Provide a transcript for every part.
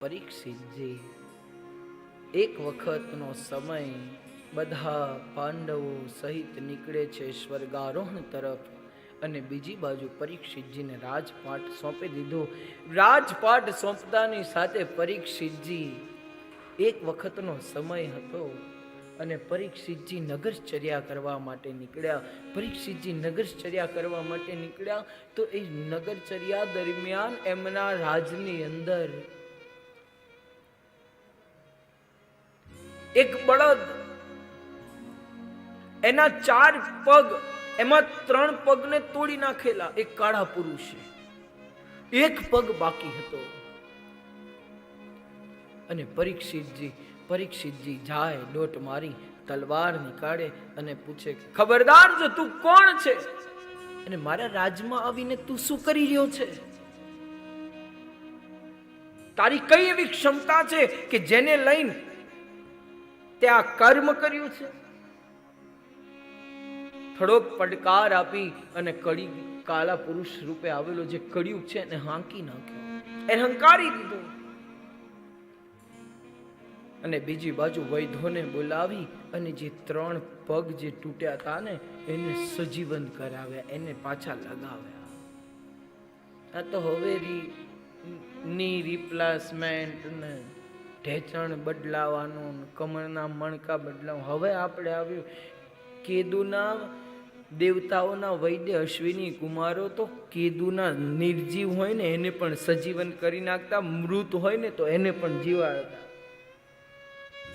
પરીક્ષિતજી એક વખતનો સમય બધા પાંડવો સહિત નીકળે છે સ્વર્ગારોહણ તરફ અને બીજી બાજુ પરીક્ષિતજીને રાજપાટ સોંપી દીધો. રાજપાટ સોંપતાની સાથે પરીક્ષિતજી એક વખતનો સમય હતો અને પરીક્ષિતજી નગરચર્યા કરવા માટે નીકળ્યા. પરીક્ષિતજી નગરચર્યા કરવા માટે નીકળ્યા તો એ નગરચર્યા દરમિયાન એમના રાજની અંદર એક બળદ, એના 4 પગ, એમાં 3 પગને તોડી નાખેલા એક કાળા પુરુષે, એક પગ બાકી હતો. અને પરીક્ષિતજી જાય, દોટ મારી તલવાર નીકાળે અને પૂછે, ખબરદાર જો તું કોણ છે અને મારા રાજમાં આવીને તું શું કરી રહ્યો છે? તારી કઈ એવી ક્ષમતા છે કે જેને લઈને ત્યાં કર્મ કર્યું છે? થોડોક પડકાર આપી અને કાળા પુરુષ રૂપે આવેલો જે કળિયુગ છે એને હાંકી નાખ્યો, એને હંકારી દીધો. અને બીજી બાજુ વૈધોને બોલાવી અને જે 3 પગ જે તૂટ્યા હતા ને એને સજીવન કરાવ્યા, એને પાછા લગાવ્યા. આ તો હવે ની રિપ્લેસમેન્ટ ને ઢેચણ બદલાવાનું, કમરના મણકા બદલાવું. હવે આપણે આવ્યું કેદુના દેવતાઓના વૈદ્ય અશ્વિની કુમારો તો કેદુના નિર્જીવ હોય ને એને પણ સજીવન કરી નાખતા, મૃત હોય ને તો એને પણ જીવાડતા.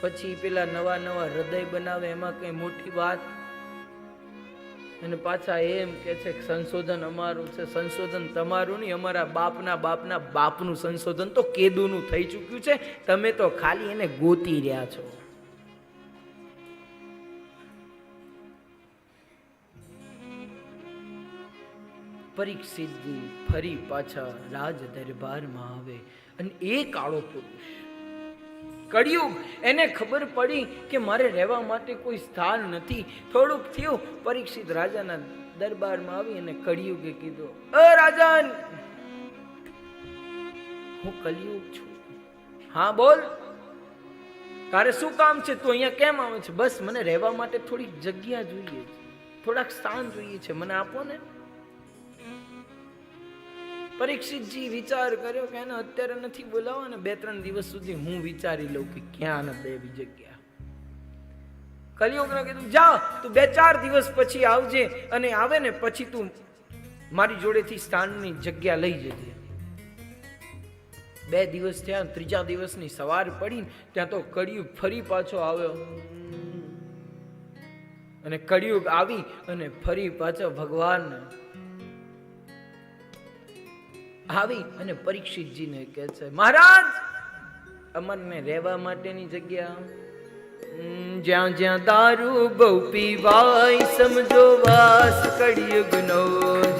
પછી પેલા નવા હૃદય બનાવે, એમાં કઈ મોટી વાત? અને પાછા એમ કે છે કે સંશોધન અમારું છે. સંશોધન તમારું નહીં, અમારા બાપના બાપનું સંશોધન તો કેદુનું થઈ ચૂક્યું છે. તમે તો ખાલી એને ગોતી રહ્યા છો. પરીક્ષિતજી ફરી પાછા રાજ દરબારમાં આવે અને એ કાળો પુરુષ કળિયુગ, એને ખબર પડી કે મારે રહેવા માટે કોઈ સ્થાન નથી. થોડુંક થયું, પરીક્ષિત રાજાના દરબારમાં આવી અને કળિયુગે કીધું, રાજન, હું કળિયુગ છું. હા બોલ, તારે શું કામ છે? તું અહીંયા કેમ આવે છે? બસ મને રહેવા માટે થોડી જગ્યા જોઈએ છે, થોડાક સ્થાન જોઈએ છે, મને આપો ને. પરીક્ષિતજી વિચાર કર્યો કે એને અત્યારે નથી બોલાવો ને 2-3 દિવસ સુધી હું વિચારી લઉં કે ક્યાં ને દેવી જગ્યા. કલિયુગને કીધું, જા તું 2-4 દિવસ પછી આવજે અને આવે ને પછી તું મારી જોડેથી સ્થાનની જગ્યા લઈ જજે. 2 દિવસ થયા, 3જા દિવસની સવાર પડી ત્યાં તો કળિયુગ ફરી પાછો આવ્યો. અને કળિયુગ આવી અને ફરી પાછો ભગવાન આવી અને પરીક્ષિતજીને કહે છે, મહારાજ, અમને રહેવા માટેની જગ્યા. જ્યાં જ્યાં દારૂ બહુ પીવાય, સમજો વાસ કળિયુગનો.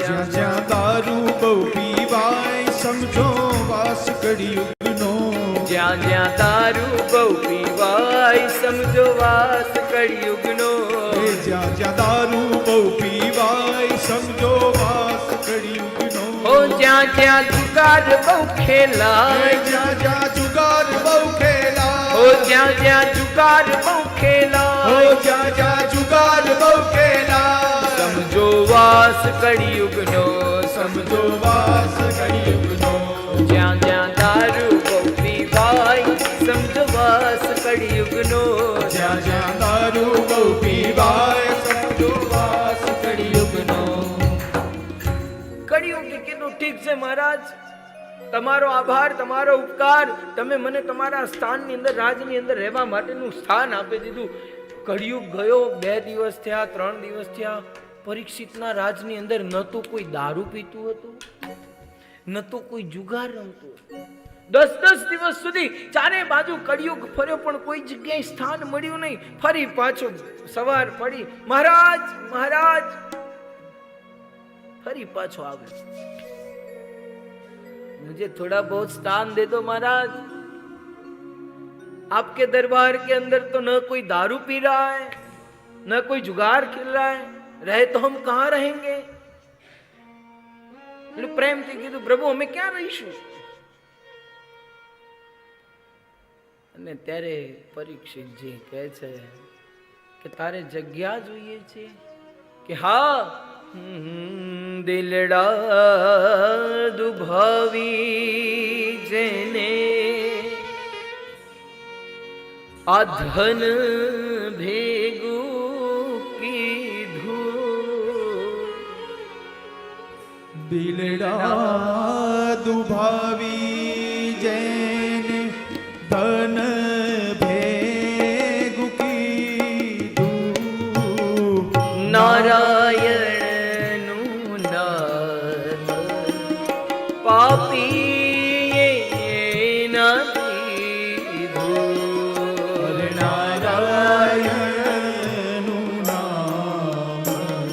જ્યાં જ્યાં દારૂ બહુ પીવાય, સમજો વાસ કળિયુગનો. જ્યાં જ્યાં દારૂ બહુ પીવાય, સમજો વાસ કળિયુગનો. જ્યાં જ્યાં દારૂ બહુ પીવાય, સમજો વાસ કળિયુગનો. ઓ જ્યાં જ્યાં જુગાર બહુ ખેલાય, જ્યાં જ્યાં જુગાર બહુ ખેલાય. ઓ જ્યાં જ્યાં જુગાર બહુ ખેલાય, જ્યાં જ્યાં જુગાર બહુ ખેલાય. સમજો વાસ કળિયુગનો. સમજો વાસ કળિયુગનો. જ્યાં જ્યાં દારૂ બહુ પીવાય, સમજો વાસ કળિયુગનો. જ્યાં જ્યાં દારૂ બહુ પીવાય, સમજો વાસ કળિયુગનો. કળિયુગ કીધું, ઠીક છે મહારાજ, તમારો આભાર, તમારો ઉપકાર, તમે મને તમારા સ્થાનની અંદર, રાજની અંદર રહેવા માટેનું સ્થાન આપી દીધું. કળિયુગ ગયો, 2 દિવસ થયા, 3 દિવસ થયા. પરીક્ષિતના રાજની અંદર ન તો કોઈ દારૂ પીતું હતું, ન તો કોઈ જુગાર રમતું. 10 દિવસ સુધી ચારે બાજુ કળિયુગ ફર્યો પણ કોઈ જગ્યાએ સ્થાન મળ્યું નહીં. ફરી પાછો સવાર પડી, મહારાજ, મહારાજ, ફરી પાછો આવ્યો, मुझे थोड़ा बहुत स्थान दे दो महाराज. आपके दरबार के अंदर तो न कोई दारू पी रहा है, न कोई जुगार खेल रहा है, रहे तो हम कहां रहेंगे? प्रेम थी कीधु, प्रभु हमें क्या रहीशु? અને ત્યારે પરીક્ષિતજી કહે છે કે તારે જગ્યા જોઈએ છે કે હા, દિલડા દુભાવી જેને આ ધન ભેગું કીધું, દિલડા દુભાવી જેને ધન ભેગું કીધું, નારાયણનું નામ પાપીએ ના દીધું, નારાયણનું નામ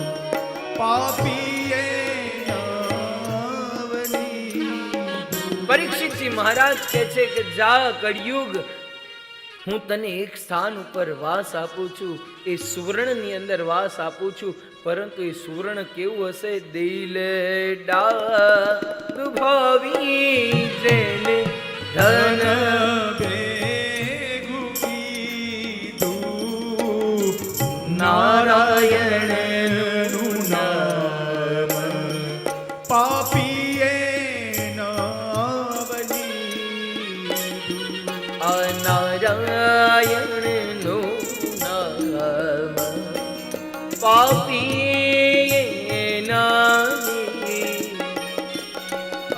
પાપીએ પરીક્ષિતજી મહારાજ કહે છે કે જા કળિયુગ, હું તને એક સ્થાન ઉપર વાસ આપું છું, એ સુવર્ણની અંદર વાસ આપું છું, પરંતુ એ સુવર્ણ કેવું હશે? દિલડા દુભાવી જેને ધન ભેગું કીધું, નારાયણનું નામ પાપીએ નાવલીધું, નારાયણનું નામ પાપીએ ના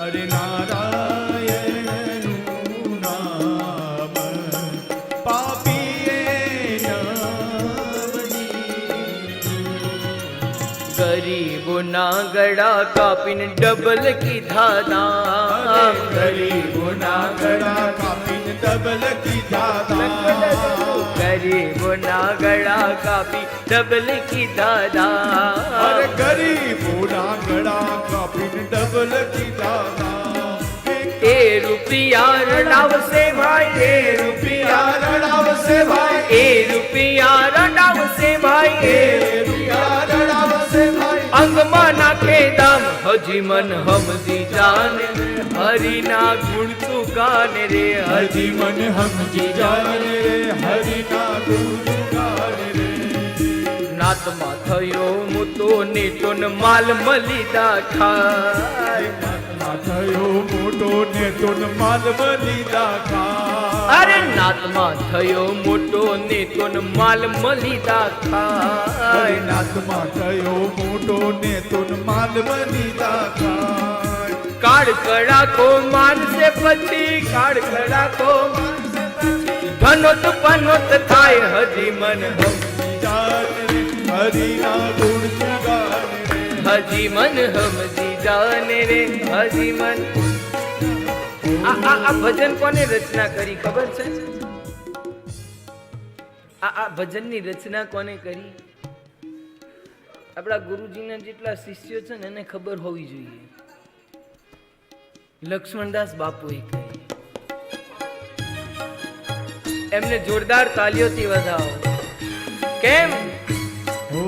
અરે નારાયણનું નામ પાપીએ નાવલીધું, ગરીબોના ગળા કાપીને ડબલ કીધા દામ, ગરીબોના ગળા કાપીને ડબલ કીધા દામ, ગરીબોના ગળા કાપી ડબલ કીધા દામ, અરે ગરીબોના ગળા કાપીને ડબલ કીધા દામ, એ રૂપિયા રડાવશે ભાઈ, એ રૂપિયા રડાવશે ભાઈ, એ રૂપિયા રડાવશે ભાઈ, એ રૂપિયા રડાવશે ભાઈ, અંગમાં નાખે દામ, હજી મન હમજી જાને, હરિના ગુણ તું ગાને રે, હજી મન સમજી જાને રે, હરિના ગુણ ગાને રે, નાતમાં થયો મુતો નેટો ન માલ મલીદા ખાય, નાતમાં થયો મોટો ને તો માલ મલીદા ખા, અરે નાતમાં થયો મોટો નેતો ન માલ મલીદા અરે ખાય, નાતમાં થયો મોટો ને તો માલ મલીદા ખાય, કાળ કડાકો માનસે પછી, કાળ કડાકો ધનોત પનોત થાય, હજી મન સમજી જાને રે, હરિના ગુણ ગાને રે, હજી મન હમજી જાને રે, હજી મન. આ ભજન કોને રચના કરી ખબર છે? આ ભજનની રચના કોને કરી? આપણા ગુરુજીના જેટલા શિષ્યો છે ને એને ખબર હોવી જોઈએ. લક્ષ્મણદાસ બાપુએ કરી. એમને જોરદાર તાલીઓથી વધાવો. કેમ? ઓ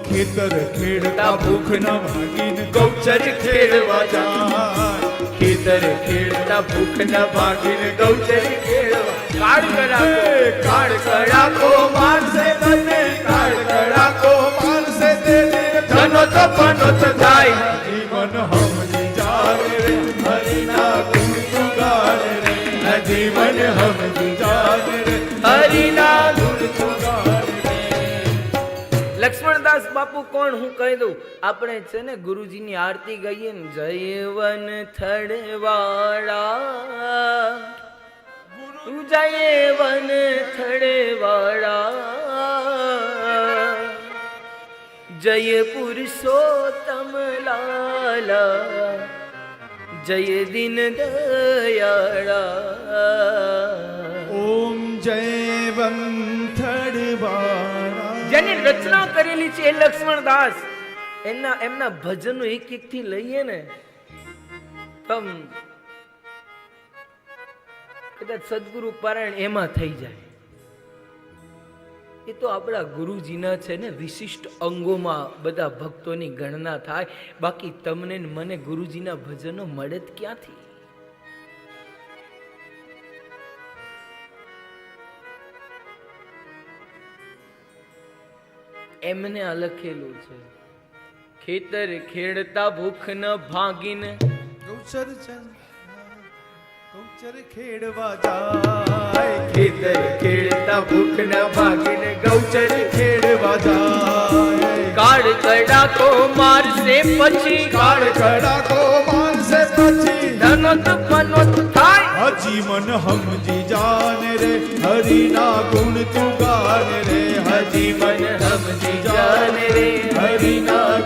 ખેતર ખેડતા ભૂખ ન ભાગીને ગૌચર ખેડવા જાય, ખેતર ખેડતા ભૂખ ન ભાગીને ગૌચર ખેડવા. કાળ કડાકો માનસે બને, કાળ કડાકો માનસે તે ધનો તો પનોત થાય, જીવન સમજી જાને રે, હરિના ગુણ તું ગાને રે, જીવન સમજી જાને રે, હરિના ગુણ તું ગાને રે. લક્ષ્મણદાસ બાપુ કોણ હું કહી દઉં. આપણે છે ને ગુરુજીની આરતી ગઈએ ને, જય વન થડવાળા, જય વન થડવાળા, જય પુરુષોત્તમ લાલા, જય દિન દયાળા. ઓમ જય વંથડવાળા, જેની રચના કરેલી છે એ લક્ષ્મણદાસ. એમના ભજનો એક એક થી લઈએ ને તમ કદાચ સદગુરુ પારાયણ એમાં થઈ જાય. એ તો આપણા ગુરુજીના છે ને વિશિષ્ટ અંગોમાં બધા ભક્તોની ગણના થાય. બાકી તમને ને મને ગુરુજીના ભજનો મળે જ ક્યાંથી? એમને આ લખેલું છે, ખેતર ખેડતા ભૂખ ન ભાગીને ગૌચર ખેડવા જાય, ખેતર ખેડતા ભૂખ ન ભાગીને ગૌચર ખેડવા જાય. કાળ કડાકો મારશે પછી, કાળ કડાકો મારશે પછી, ધનોત મનોત થાય. હજી મન સમજી જાને રે, હરિના ગુણ તું ગાને રે, હજી મન સમજી જાને રે, હરિના